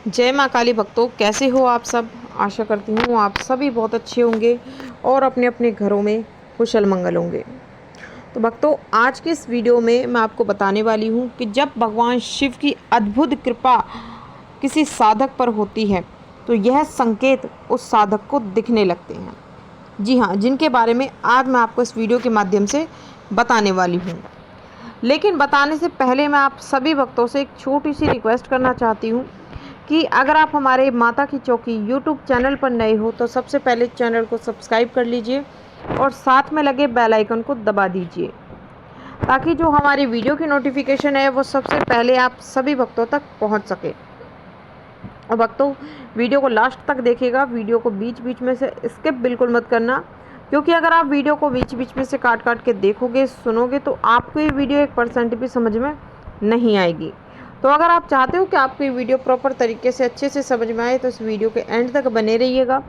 जय माँ काली भक्तों, कैसे हो आप सब। आशा करती हूँ आप सभी बहुत अच्छे होंगे और अपने अपने घरों में कुशल मंगल होंगे। तो भक्तों, आज के इस वीडियो में मैं आपको बताने वाली हूँ कि जब भगवान शिव की अद्भुत कृपा किसी साधक पर होती है तो यह संकेत उस साधक को दिखने लगते हैं। जी हाँ, जिनके बारे में आज मैं आपको इस वीडियो के माध्यम से बताने वाली हूँ। लेकिन बताने से पहले मैं आप सभी भक्तों से एक छोटी सी रिक्वेस्ट करना चाहती हूँ कि अगर आप हमारे माता की चौकी यूट्यूब चैनल पर नए हो तो सबसे पहले चैनल को सब्सक्राइब कर लीजिए और साथ में लगे बेल आइकन को दबा दीजिए, ताकि जो हमारी वीडियो की नोटिफिकेशन है वो सबसे पहले आप सभी भक्तों तक पहुंच सके। और भक्तों, वीडियो को लास्ट तक देखिएगा, वीडियो को बीच बीच में से स्किप बिल्कुल मत करना, क्योंकि अगर आप वीडियो को बीच बीच में से काट काट के देखोगे, सुनोगे तो आपको ये वीडियो 1% भी समझ में नहीं आएगी। तो अगर आप चाहते हो कि आपको ये वीडियो प्रॉपर तरीके से अच्छे से समझ में आए तो इस वीडियो के एंड तक बने रहिएगा।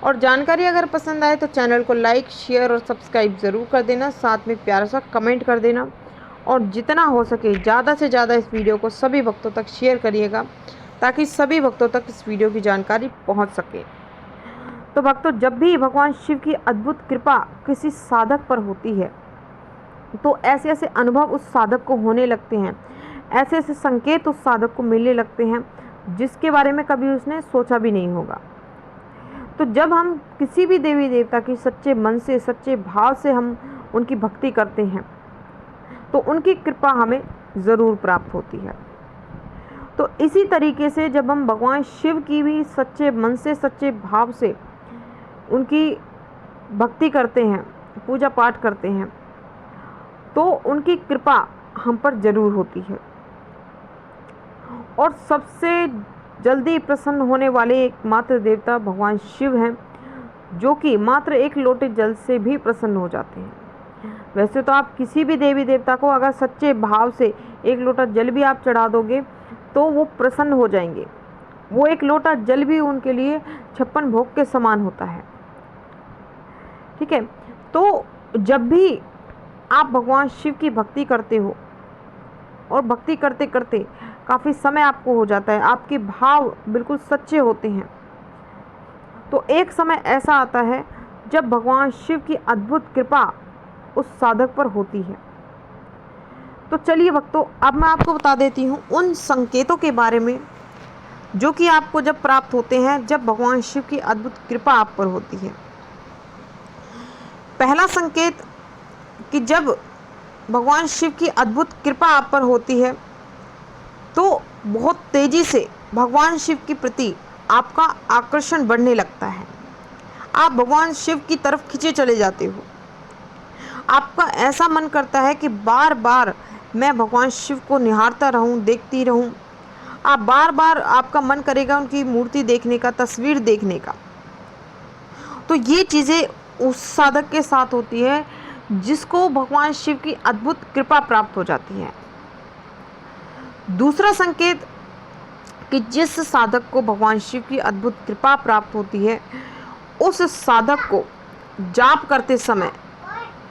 और जानकारी अगर पसंद आए तो चैनल को लाइक, शेयर और सब्सक्राइब ज़रूर कर देना, साथ में प्यारा सा कमेंट कर देना और जितना हो सके ज़्यादा से ज़्यादा इस वीडियो को सभी भक्तों तक शेयर करिएगा, ताकि सभी भक्तों तक इस वीडियो की जानकारी पहुंच सके। तो भक्तों, जब भी भगवान शिव की अद्भुत कृपा किसी साधक पर होती है तो ऐसे ऐसे अनुभव उस साधक को होने लगते हैं, ऐसे ऐसे संकेत उस साधक को मिलने लगते हैं जिसके बारे में कभी उसने सोचा भी नहीं होगा। तो जब हम किसी भी देवी देवता की सच्चे मन से, सच्चे भाव से हम उनकी भक्ति करते हैं तो उनकी कृपा हमें ज़रूर प्राप्त होती है। तो इसी तरीके से जब हम भगवान शिव की भी सच्चे मन से, सच्चे भाव से उनकी भक्ति करते हैं, पूजा पाठ करते हैं, तो उनकी कृपा हम पर ज़रूर होती है। और सबसे जल्दी प्रसन्न होने वाले एकमात्र देवता भगवान शिव हैं, जो कि मात्र एक लोटे जल से भी प्रसन्न हो जाते हैं। वैसे तो आप किसी भी देवी देवता को अगर सच्चे भाव से एक लोटा जल भी आप चढ़ा दोगे तो वो प्रसन्न हो जाएंगे। वो एक लोटा जल भी उनके लिए 56 भोग के समान होता है। ठीक है, तो जब भी आप भगवान शिव की भक्ति करते हो और भक्ति करते करते काफ़ी समय आपको हो जाता है, आपके भाव बिल्कुल सच्चे होते हैं, तो एक समय ऐसा आता है जब भगवान शिव की अद्भुत कृपा उस साधक पर होती है। तो चलिए भक्तों, अब मैं आपको बता देती हूँ उन संकेतों के बारे में जो कि आपको जब प्राप्त होते हैं जब भगवान शिव की अद्भुत कृपा आप पर होती है। पहला संकेत कि जब भगवान शिव की अद्भुत कृपा आप पर होती है तो बहुत तेज़ी से भगवान शिव के प्रति आपका आकर्षण बढ़ने लगता है। आप भगवान शिव की तरफ खींचे चले जाते हो। आपका ऐसा मन करता है कि बार बार मैं भगवान शिव को निहारता रहूं, देखती रहूं। आप बार बार आपका मन करेगा उनकी मूर्ति देखने का, तस्वीर देखने का। तो ये चीज़ें उस साधक के साथ होती है जिसको भगवान शिव की अद्भुत कृपा प्राप्त हो जाती है। दूसरा संकेत कि जिस साधक को भगवान शिव की अद्भुत कृपा प्राप्त होती है उस साधक को जाप करते समय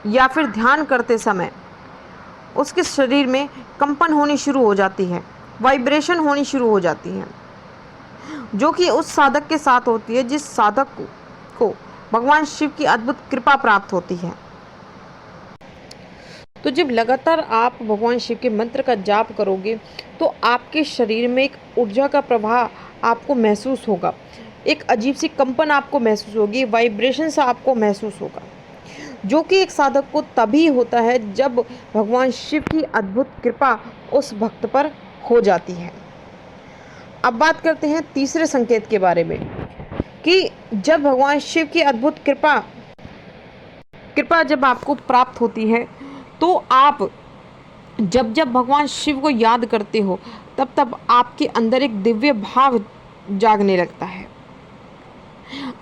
या फिर ध्यान करते समय उसके शरीर में कंपन होनी शुरू हो जाती है, वाइब्रेशन होनी शुरू हो जाती है, जो कि उस साधक के साथ होती है जिस साधक को भगवान शिव की अद्भुत कृपा प्राप्त होती है। तो जब लगातार आप भगवान शिव के मंत्र का जाप करोगे तो आपके शरीर में एक ऊर्जा का प्रवाह आपको महसूस होगा, एक अजीब सी कंपन आपको महसूस होगी, वाइब्रेशन सा आपको महसूस होगा, जो कि एक साधक को तभी होता है जब भगवान शिव की अद्भुत कृपा उस भक्त पर हो जाती है। अब बात करते हैं तीसरे संकेत के बारे में कि जब भगवान शिव की अद्भुत कृपा जब आपको प्राप्त होती है तो आप जब जब भगवान शिव को याद करते हो तब तब आपके अंदर एक दिव्य भाव जागने लगता है।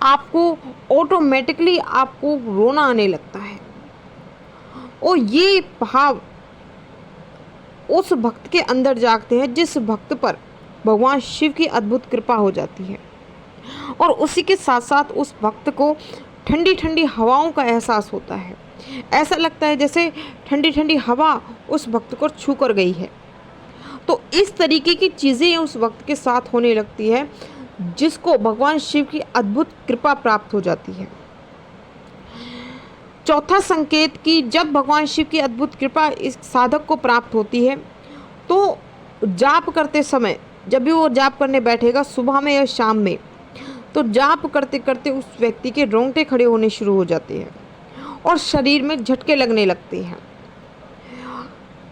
आपको ऑटोमेटिकली आपको रोना आने लगता है और ये भाव उस भक्त के अंदर जागते हैं जिस भक्त पर भगवान शिव की अद्भुत कृपा हो जाती है। और उसी के साथ साथ उस भक्त को ठंडी ठंडी हवाओं का एहसास होता है। ऐसा लगता है जैसे ठंडी ठंडी हवा उस भक्त को छू कर गई है। तो इस तरीके की चीज़ें उस वक्त के साथ होने लगती है जिसको भगवान शिव की अद्भुत कृपा प्राप्त हो जाती है। चौथा संकेत कि जब भगवान शिव की अद्भुत कृपा इस साधक को प्राप्त होती है तो जाप करते समय, जब भी वो जाप करने बैठेगा सुबह में या शाम में, तो जाप करते करते उस व्यक्ति के रोंगटे खड़े होने शुरू हो जाते हैं और शरीर में झटके लगने लगते हैं।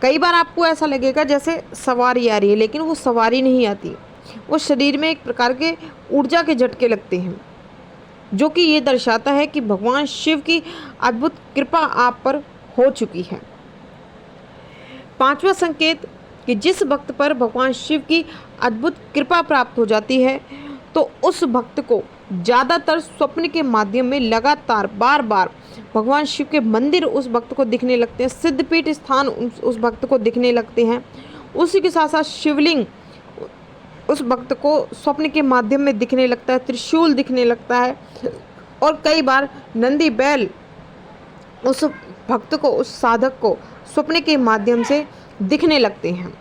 कई बार आपको ऐसा लगेगा जैसे सवारी आ रही है, लेकिन वो सवारी नहीं आती, वो शरीर में एक प्रकार के ऊर्जा के झटके लगते हैं, जो कि ये दर्शाता है कि भगवान शिव की अद्भुत कृपा आप पर हो चुकी है। पांचवा संकेत कि जिस भक्त पर भगवान शिव की अद्भुत कृपा प्राप्त हो जाती है तो उस भक्त को ज़्यादातर स्वप्न के माध्यम में लगातार बार बार भगवान शिव के मंदिर उस भक्त को दिखने लगते हैं, सिद्धपीठ स्थान उस भक्त को दिखने लगते हैं। उसी के साथ साथ शिवलिंग उस भक्त को स्वप्न के माध्यम में दिखने लगता है, त्रिशूल दिखने लगता है और कई बार नंदी बैल उस भक्त को, उस साधक को स्वप्न के माध्यम से दिखने लगते हैं।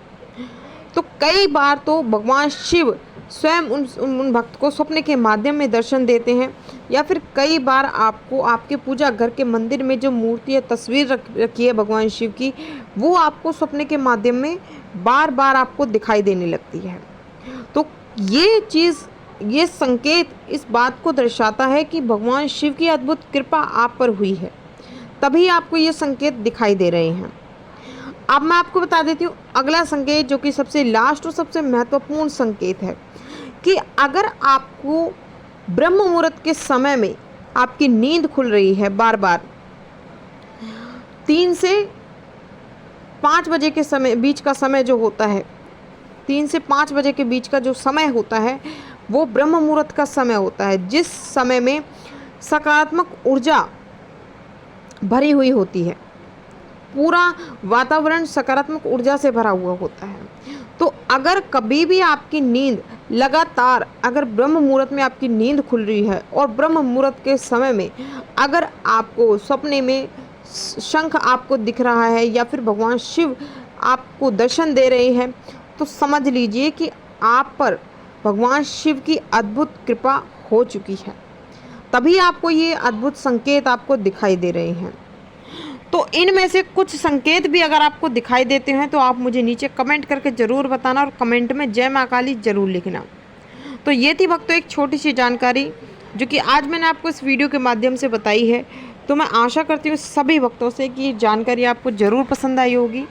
तो कई बार तो भगवान शिव स्वयं उन भक्त को स्वप्न के माध्यम में दर्शन देते हैं, या फिर कई बार आपको आपके पूजा घर के मंदिर में जो मूर्ति या तस्वीर रखी है भगवान शिव की, वो आपको स्वप्न के माध्यम में बार बार आपको दिखाई देने लगती है। तो ये चीज़, ये संकेत इस बात को दर्शाता है कि भगवान शिव की अद्भुत कृपा आप पर हुई है, तभी आपको ये संकेत दिखाई दे रहे हैं। अब मैं आपको बता देती हूँ अगला संकेत, जो कि सबसे लास्ट और सबसे महत्वपूर्ण संकेत है कि अगर आपको ब्रह्म मुहूर्त के समय में आपकी नींद खुल रही है बार बार, 3 से 5 बजे के समय बीच का समय जो होता है, 3 से 5 बजे के बीच का जो समय होता है वो ब्रह्म मुहूर्त का समय होता है, जिस समय में सकारात्मक ऊर्जा भरी हुई होती है, पूरा वातावरण सकारात्मक ऊर्जा से भरा हुआ होता है। तो अगर कभी भी आपकी नींद लगातार, अगर ब्रह्म मुहूर्त में आपकी नींद खुल रही है और ब्रह्म मुहूर्त के समय में अगर आपको सपने में शंख आपको दिख रहा है या फिर भगवान शिव आपको दर्शन दे रहे हैं, तो समझ लीजिए कि आप पर भगवान शिव की अद्भुत कृपा हो चुकी है, तभी आपको ये अद्भुत संकेत आपको दिखाई दे रहे हैं। तो इनमें से कुछ संकेत भी अगर आपको दिखाई देते हैं तो आप मुझे नीचे कमेंट करके ज़रूर बताना और कमेंट में जय माँ काली ज़रूर लिखना। तो ये थी भक्तों एक छोटी सी जानकारी जो कि आज मैंने आपको इस वीडियो के माध्यम से बताई है। तो मैं आशा करती हूँ सभी भक्तों से कि ये जानकारी आपको ज़रूर पसंद आई होगी।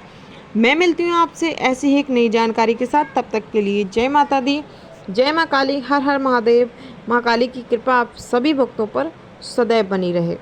मैं मिलती हूँ आपसे ऐसी ही एक नई जानकारी के साथ, तब तक के लिए जय माता दी, जय माँ काली, हर हर महादेव। माँ काली की कृपा आप सभी भक्तों पर सदैव बनी रहे।